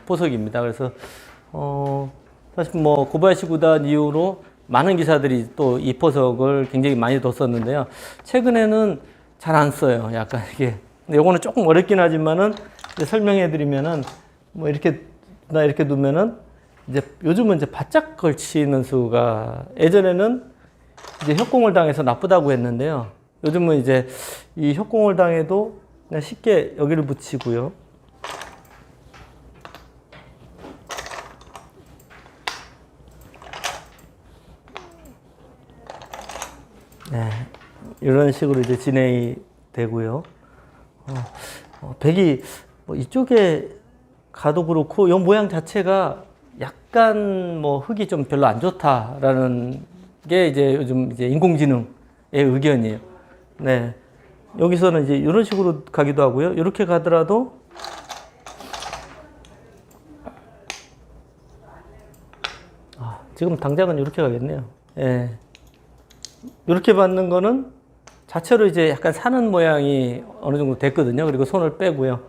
포석입니다. 그래서 사실 뭐 고바야시 구단 이후로 많은 기사들이 또 이 포석을 굉장히 많이 뒀었는데요. 최근에는 잘 안 써요. 약간 이게. 근데 요거는 조금 어렵긴 하지만은 이제 설명해 드리면은 뭐 이렇게 두면은 이제 요즘은 이제 바짝 걸치는 수가 예전에는 이제 협공을 당해서 나쁘다고 했는데요. 요즘은 이제 이 협공을 당해도 그냥 쉽게 여기를 붙이고요. 네, 이런 식으로 이제 진행이 되고요. 백이 뭐 이쪽에 가도 그렇고 이 모양 자체가 약간 뭐 흙이 좀 별로 안 좋다라는 게 이제 요즘 이제 인공지능의 의견이에요. 네, 여기서는 이제 이런 식으로 가기도 하고요. 이렇게 가더라도 지금 당장은 이렇게 가겠네요. 예. 이렇게 받는 거는 자체로 이제 약간 사는 모양이 어느 정도 됐거든요. 그리고 손을 빼고요.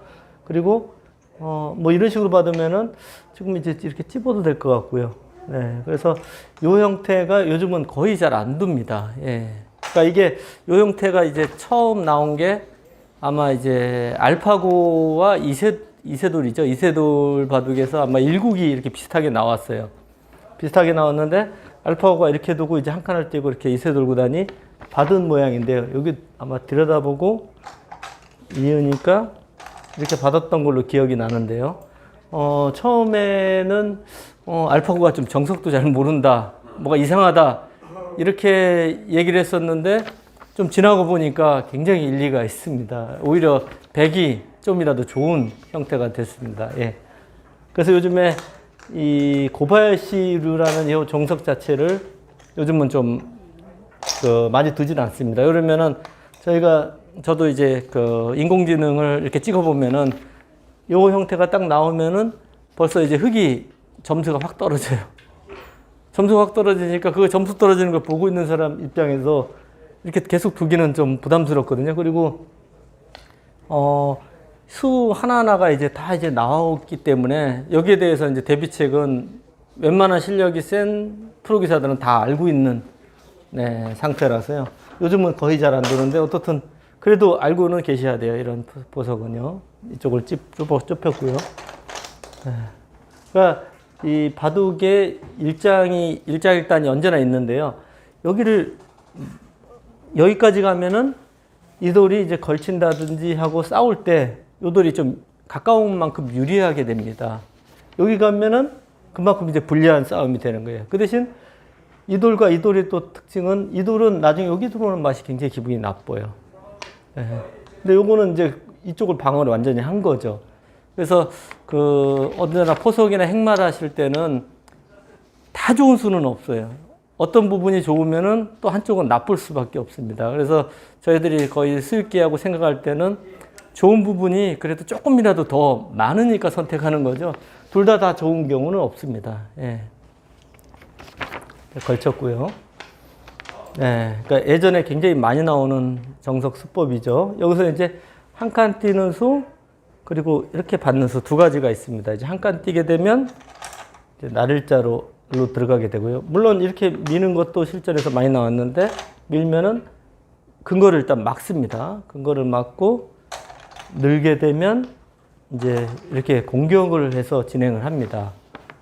그리고 뭐 이런 식으로 받으면은 지금 이제 이렇게 찝어도 될 것 같고요. 네. 그래서 이 형태가 요즘은 거의 잘 안 둡니다. 예. 그러니까 이게 이 형태가 이제 처음 나온 게 아마 이제 알파고와 이세돌이죠. 이세돌 바둑에서 아마 일국이 이렇게 비슷하게 나왔어요. 비슷하게 나왔는데 알파고가 이렇게 두고 이제 한 칸을 띄고 이렇게 이세돌 구단이 받은 모양인데요. 여기 아마 들여다보고 이으니까 이렇게 받았던 걸로 기억이 나는데요. 처음에는 알파고가 좀 정석도 잘 모른다, 뭐가 이상하다 이렇게 얘기를 했었는데 좀 지나고 보니까 굉장히 일리가 있습니다. 오히려 백이 좀이라도 좋은 형태가 됐습니다. 예. 그래서 요즘에 이 고바야시류라는 이 정석 자체를 요즘은 좀 많이 두진 않습니다. 그러면은 저도 이제 인공지능을 이렇게 찍어보면은 요 형태가 딱 나오면은 벌써 이제 흙이 점수가 확 떨어져요. 점수가 확 떨어지니까 그 점수 떨어지는 걸 보고 있는 사람 입장에서 이렇게 계속 두기는 좀 부담스럽거든요. 그리고 수 하나하나가 이제 다 이제 나왔기 때문에 여기에 대해서 이제 대비책은 웬만한 실력이 센 프로기사들은 다 알고 있는 상태라서요. 요즘은 거의 잘 안 두는데 어떻든 그래도 알고는 계셔야 돼요. 이런 보석은요. 이쪽을 좁혔고요. 네. 그러니까 이 바둑의 일장일단이 언제나 있는데요. 여기까지 가면은 이 돌이 이제 걸친다든지 하고 싸울 때 이 돌이 좀 가까운 만큼 유리하게 됩니다. 여기 가면은 그만큼 이제 불리한 싸움이 되는 거예요. 그 대신 이 돌과 이 돌의 또 특징은 이 돌은 나중에 여기 들어오는 맛이 굉장히 기분이 나빠요. 네. 근데 요거는 이제 이쪽을 방어를 완전히 한 거죠. 그래서 어디나 포석이나 행말 하실 때는 다 좋은 수는 없어요. 어떤 부분이 좋으면은 또 한쪽은 나쁠 수밖에 없습니다. 그래서 저희들이 거의 수익기하고 생각할 때는 좋은 부분이 그래도 조금이라도 더 많으니까 선택하는 거죠. 둘 다 좋은 경우는 없습니다. 예. 걸쳤고요. 네, 그러니까 예전에 굉장히 많이 나오는 정석 수법이죠. 여기서 이제 한 칸 띄는 수, 그리고 이렇게 받는 수 두 가지가 있습니다. 이제 한 칸 띄게 되면 이제 날일자로 들어가게 되고요. 물론 이렇게 미는 것도 실전에서 많이 나왔는데 밀면은 근거를 일단 막습니다. 근거를 막고 늘게 되면 이제 이렇게 공격을 해서 진행을 합니다.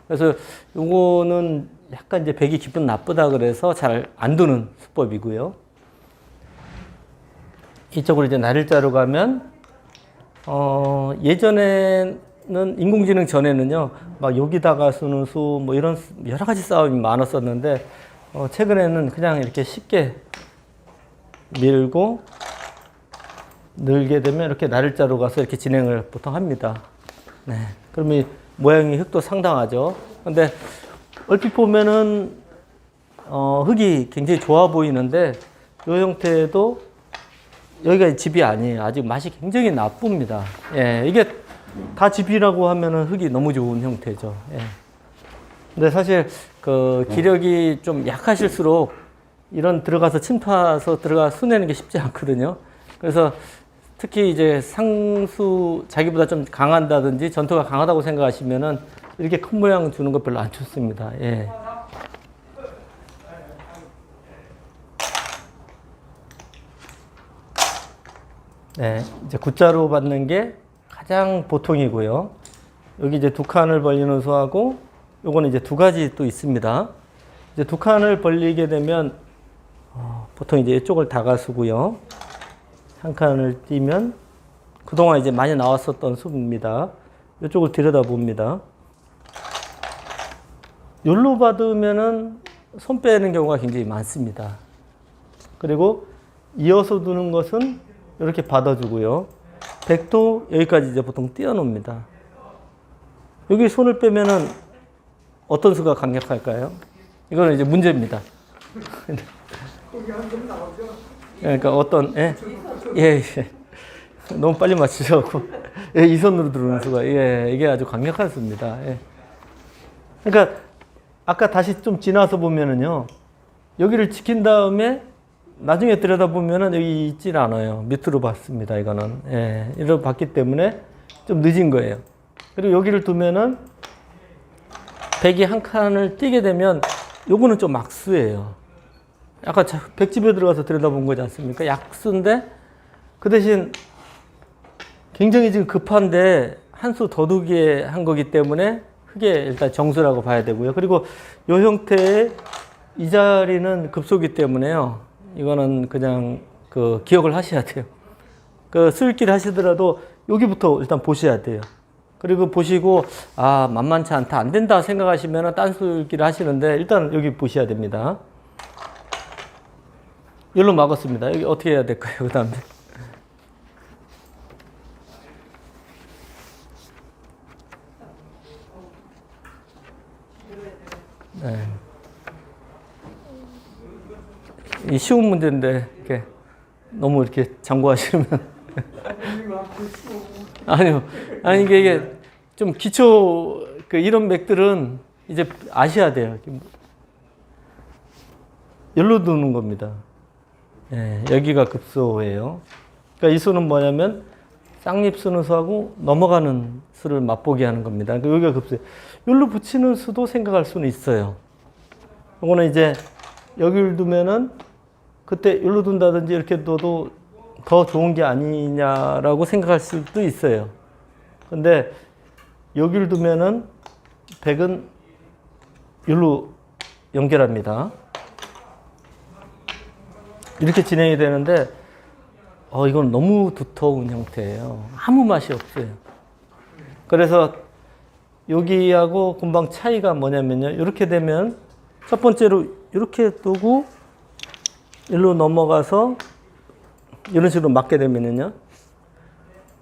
그래서 요거는 약간 이제 백이 기분 나쁘다 그래서 잘 안 두는 수법이고요. 이쪽으로 이제 날일자로 가면 예전에는 인공지능 전에는요, 막 여기다가 쓰는 수 뭐 이런 여러 가지 싸움이 많았었는데 최근에는 그냥 이렇게 쉽게 밀고 늘게 되면 이렇게 날일자로 가서 이렇게 진행을 보통 합니다. 네. 그러면 이 모양이 흙도 상당하죠. 근데 얼핏 보면은 흙이 굉장히 좋아 보이는데 이 형태도 여기가 집이 아니에요. 아직 맛이 굉장히 나쁩니다. 예, 이게 다 집이라고 하면은 흙이 너무 좋은 형태죠. 예. 근데 사실 기력이 좀 약하실수록 이런 들어가서 침투해서 수내는 게 쉽지 않거든요. 그래서 특히 이제 상수 자기보다 좀 강한다든지 전투가 강하다고 생각하시면은 이렇게 큰 모양 주는 거 별로 안 좋습니다. 예. 네, 이제 굿자로 받는 게 가장 보통이고요. 여기 이제 두 칸을 벌리는 수하고 요거는 이제 두 가지 또 있습니다. 이제 두 칸을 벌리게 되면 보통 이제 이쪽을 다가수고요. 한 칸을 띄면 그동안 이제 많이 나왔었던 수입니다. 이쪽을 들여다봅니다. 요로 받으면은 손 빼는 경우가 굉장히 많습니다. 그리고 이어서 두는 것은 이렇게 받아주고요. 백도 여기까지 이제 보통 띄워놓습니다. 여기 손을 빼면은 어떤 수가 강력할까요? 이거는 이제 문제입니다. 그러니까 어떤, 예, 예, 예. 너무 빨리 맞추셔갖고, 예, 이 손으로 들어오는 수가, 예, 이게 아주 강력한 수입니다. 예. 그러니까 아까 다시 좀 지나서 보면은요, 여기를 지킨 다음에 나중에 들여다보면은 여기 있질 않아요. 밑으로 봤습니다. 이거는. 예, 이렇게 봤기 때문에 좀 늦은 거예요. 그리고 여기를 두면은 백이 한 칸을 띄게 되면 요거는 좀 막수예요. 아까 백집에 들어가서 들여다본 거지 않습니까? 약수인데 그 대신 굉장히 지금 급한데 한 수 더 두게 한 거기 때문에 크게 일단 정수라고 봐야 되고요. 그리고 요 형태의 이 자리는 급소기 때문에요. 이거는 그냥 그 기억을 하셔야 돼요. 그 수익기를 하시더라도 여기부터 일단 보셔야 돼요. 그리고 보시고 아 만만치 않다 안 된다 생각하시면 딴 수익기를 하시는데 일단 여기 보셔야 됩니다. 여기로 막았습니다. 여기 어떻게 해야 될까요? 그 다음에 네. 이 쉬운 문제인데 이렇게 너무 이렇게 장구하시면 아니요. 아니 이게 좀 기초 그 이런 맥들은 이제 아셔야 돼요. 여기로 두는 겁니다. 예, 여기가 급소예요. 그러니까 이 수는 뭐냐면 쌍립 쓰는 수하고 넘어가는 수를 맛보게 하는 겁니다. 그러니까 여기가 급소예요. 여기로 붙이는 수도 생각할 수는 있어요. 이거는 이제 여기를 두면은 그때 여기로 둔다든지 이렇게 둬도 더 좋은 게 아니냐라고 생각할 수도 있어요. 근데 여기를 두면은 백은 여기로 연결합니다. 이렇게 진행이 되는데 이건 너무 두터운 형태예요. 아무 맛이 없어요. 그래서 여기하고 금방 차이가 뭐냐면요. 이렇게 되면 첫 번째로 이렇게 두고 일로 넘어가서 이런 식으로 맞게 되면은요.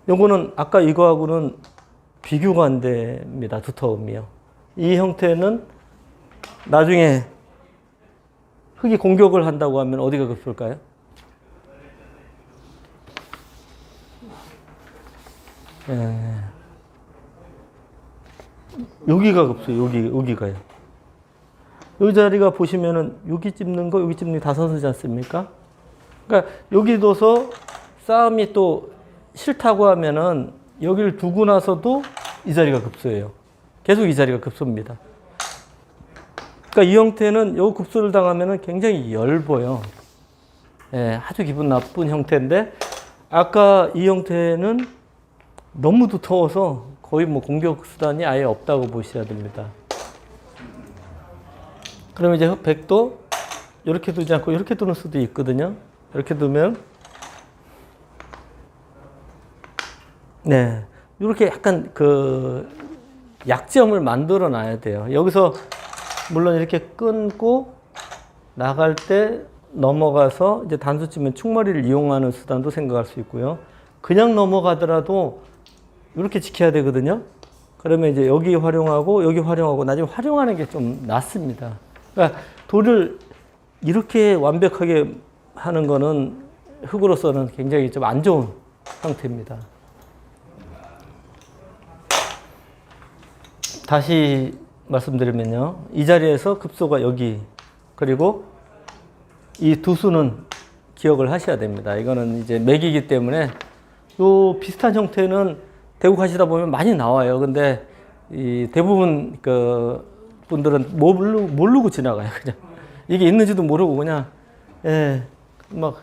요거는 아까 이거하고는 비교가 안 됩니다. 두터움이요. 이 형태는 나중에 흙이 공격을 한다고 하면 어디가 급할까요? 예. 여기가 급해요. 여기가요. 이 자리가 보시면은 여기 찝는 거, 여기 찝는 게 다 선수지 않습니까? 그러니까 여기 둬서 싸움이 또 싫다고 하면은 여기를 두고 나서도 이 자리가 급소예요. 계속 이 자리가 급소입니다. 그러니까 이 형태는 요 급소를 당하면은 굉장히 엷어요. 예, 아주 기분 나쁜 형태인데 아까 이 형태는 너무 두터워서 거의 뭐 공격 수단이 아예 없다고 보셔야 됩니다. 그러면 이제 백도 이렇게 두지 않고 이렇게 두는 수도 있거든요. 이렇게 두면 네, 이렇게 약간 그 약점을 만들어 놔야 돼요. 여기서 물론 이렇게 끊고 나갈 때 넘어가서 이제 단수 치면 충머리를 이용하는 수단도 생각할 수 있고요. 그냥 넘어가더라도 이렇게 지켜야 되거든요. 그러면 이제 여기 활용하고 여기 활용하고 나중에 활용하는 게 좀 낫습니다. 그러니까 돌을 이렇게 완벽하게 하는 거는 흙으로서는 굉장히 좀 안 좋은 상태입니다. 다시 말씀드리면요. 이 자리에서 급소가 여기, 그리고 이 두 수는 기억을 하셔야 됩니다. 이거는 이제 맥이기 때문에 요 비슷한 형태는 대구 가시다 보면 많이 나와요. 근데 이 대부분 그 분들은 모르고 지나가요. 그냥 이게 있는지도 모르고 그냥 예, 막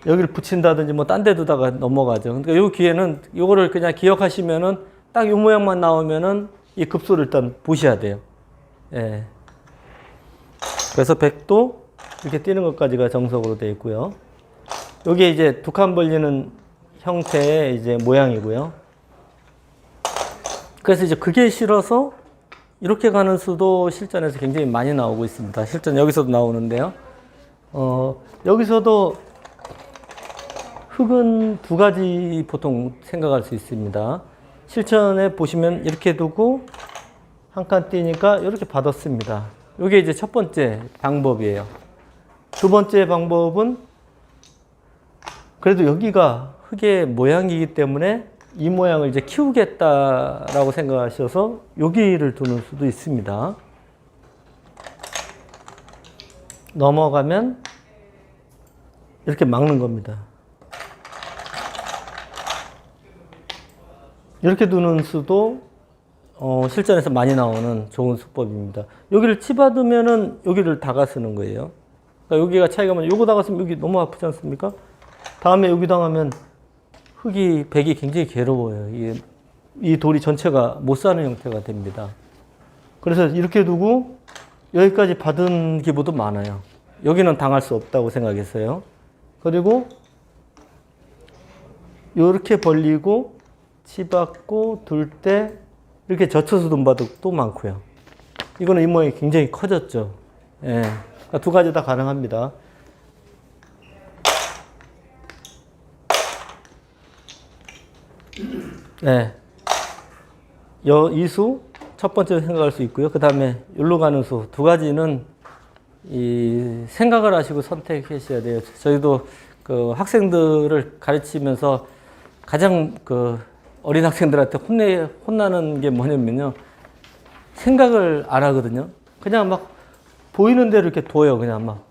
여기를 붙인다든지 뭐 딴 데 두다가 넘어가죠. 그러니까 요 기회는 요거를 그냥 기억하시면은 딱 요 모양만 나오면은 이 급소를 일단 보셔야 돼요. 예. 그래서 100도 이렇게 뛰는 것까지가 정석으로 되어 있고요. 요게 이제 두 칸 벌리는 형태의 이제 모양이고요. 그래서 이제 그게 싫어서 이렇게 가는 수도 실전에서 굉장히 많이 나오고 있습니다. 실전 여기서도 나오는데요. 여기서도 흙은 두 가지 보통 생각할 수 있습니다. 실전에 보시면 이렇게 두고 한 칸 띄니까 이렇게 받았습니다. 이게 이제 첫 번째 방법이에요. 두 번째 방법은 그래도 여기가 흙의 모양이기 때문에 이 모양을 이제 키우겠다라고 생각하셔서 여기를 두는 수도 있습니다. 넘어가면 이렇게 막는 겁니다. 이렇게 두는 수도 실전에서 많이 나오는 좋은 수법입니다. 여기를 치받으면은 여기를 다가 쓰는 거예요. 그러니까 여기가 차이가 뭐냐, 요거 다갔으면 여기 너무 아프지 않습니까? 다음에 여기 당하면 백이 굉장히 괴로워요. 이 돌이 전체가 못 사는 형태가 됩니다. 그래서 이렇게 두고 여기까지 받은 기부도 많아요. 여기는 당할 수 없다고 생각했어요. 그리고 이렇게 벌리고 치받고 둘 때 이렇게 젖혀서 돈 바둑도 많고요. 이거는 이 모양이 굉장히 커졌죠. 예. 그러니까 두 가지 다 가능합니다. 네. 이 수, 첫 번째로 생각할 수 있고요. 그 다음에 여기로 가는 수, 두 가지는 이 생각을 하시고 선택하셔야 돼요. 저희도 그 학생들을 가르치면서 가장 그 어린 학생들한테 혼나는 게 뭐냐면요. 생각을 안 하거든요. 그냥 막 보이는 대로 이렇게 둬요. 그냥 막.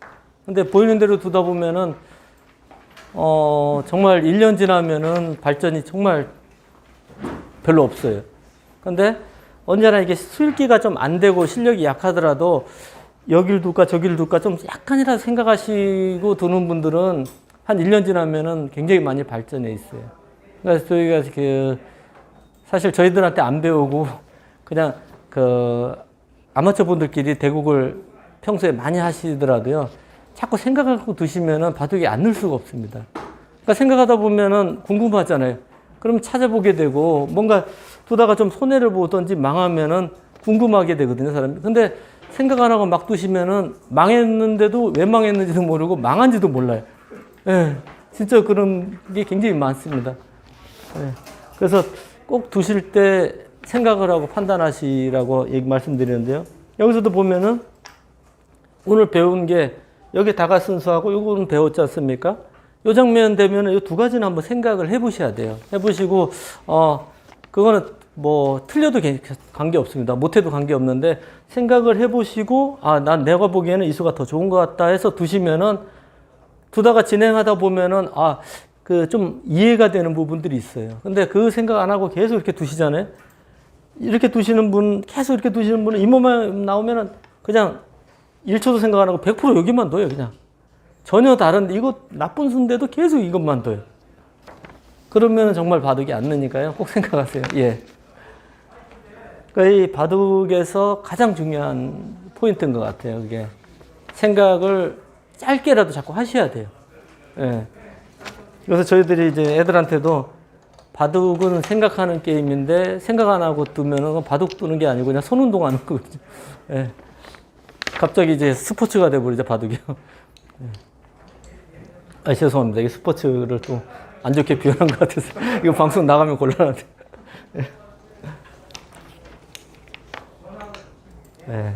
근데 보이는 대로 두다 보면은, 정말 1년 지나면은 발전이 정말 별로 없어요. 근데 언제나 이게 수읽기가 좀 안 되고 실력이 약하더라도 여길 둘까 저길 둘까 좀 약간이라도 생각하시고 두는 분들은 한 1년 지나면은 굉장히 많이 발전해 있어요. 그래서 저희가 사실 저희들한테 안 배우고 그냥 그 아마추어 분들끼리 대국을 평소에 많이 하시더라도요. 자꾸 생각하고 두시면은 바둑이 안 늘 수가 없습니다. 그러니까 생각하다 보면은 궁금하잖아요. 그럼 찾아보게 되고 뭔가 두다가 좀 손해를 보든지 망하면은 궁금하게 되거든요, 사람이. 근데 생각 안 하고 막 두시면은 망했는데도 왜 망했는지도 모르고 망한지도 몰라요. 예, 진짜 그런 게 굉장히 많습니다. 예, 그래서 꼭 두실 때 생각을 하고 판단하시라고 말씀드리는데요. 여기서도 보면은 오늘 배운 게 여기 다가순수하고 요거는 배웠지 않습니까? 요 장면 되면은 이 두 가지는 한번 생각을 해보셔야 돼요. 해보시고, 그거는 뭐 틀려도 관계 없습니다. 못해도 관계 없는데 생각을 해보시고, 난 내가 보기에는 이 수가 더 좋은 것 같다 해서 두시면은 두다가 진행하다 보면은 그 좀 이해가 되는 부분들이 있어요. 근데 그 생각 안 하고 계속 이렇게 두시잖아요. 이렇게 두시는 분, 계속 이렇게 두시는 분은 이 몸만 나오면은 그냥 1초도 생각 안 하고 100% 여기만 둬요, 그냥. 전혀 다른데, 이거 나쁜 수인데도 계속 이것만 둬요. 그러면 정말 바둑이 안 느니까요. 꼭 생각하세요. 예. 그러니까 이 바둑에서 가장 중요한 포인트인 것 같아요, 그게. 생각을 짧게라도 자꾸 하셔야 돼요. 예. 그래서 저희들이 이제 애들한테도 바둑은 생각하는 게임인데 생각 안 하고 두면은 바둑 두는 게 아니고 그냥 손 운동하는 거거든요. 예. 갑자기 이제 스포츠가 돼버리죠, 바둑이요. 예. 죄송합니다. 이게 스포츠를 또 안 좋게 표현한 것 같아서 이거 방송 나가면 곤란한데. 예. 예.